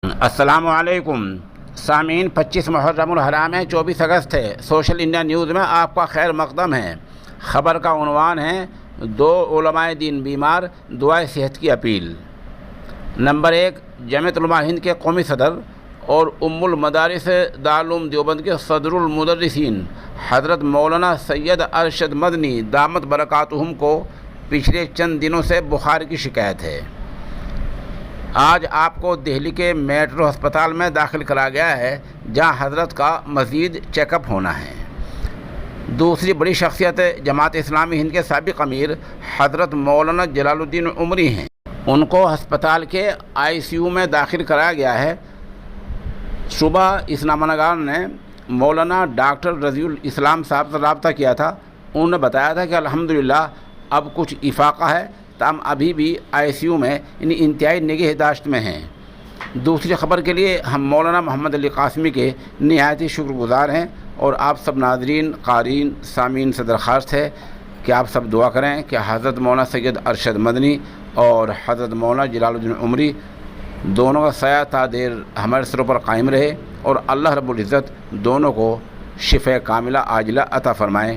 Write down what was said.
السلام علیکم سامعین، 25 محرم الحرام ہے، 24 اگست ہے۔ سوشل انڈیا نیوز میں آپ کا خیر مقدم ہے۔ خبر کا عنوان ہے 2 علماء دین بیمار، دعائے صحت کی اپیل۔ نمبر 1، جمعیت علماء ہند کے قومی صدر اور ام المدارس دارالعلوم دیوبند کے صدر المدرسین حضرت مولانا سید ارشد مدنی دامت برکاتہم کو پچھلے چند دنوں سے بخار کی شکایت ہے۔ آج آپ کو دہلی کے میٹرو ہسپتال میں داخل کرا گیا ہے، جہاں حضرت کا مزید چیک اپ ہونا ہے۔ دوسری بڑی شخصیت جماعت اسلامی ہند کے سابق امیر حضرت مولانا جلال الدین عمری ہیں۔ ان کو ہسپتال کے ICU میں داخل کرایا گیا ہے۔ صبح اسلام نگار نے مولانا ڈاکٹر رضی الاسلام صاحب سے رابطہ کیا تھا۔ انہوں نے بتایا تھا کہ الحمدللہ اب کچھ افاقہ ہے، تاہم ابھی بھی ICU میں انتہائی نگہداشت میں ہیں۔ دوسری خبر کے لیے ہم مولانا محمد علی قاسمی کے نہایت ہی شکر گزار ہیں، اور آپ سب ناظرین، قارئین، سامعین سے درخواست ہے کہ آپ سب دعا کریں کہ حضرت مولانا سید ارشد مدنی اور حضرت مولانا جلال الدین عمری دونوں کا سایہ تا دیر ہمارے سروں پر قائم رہے، اور اللہ رب العزت دونوں کو شفا کاملہ عاجلہ عطا فرمائیں۔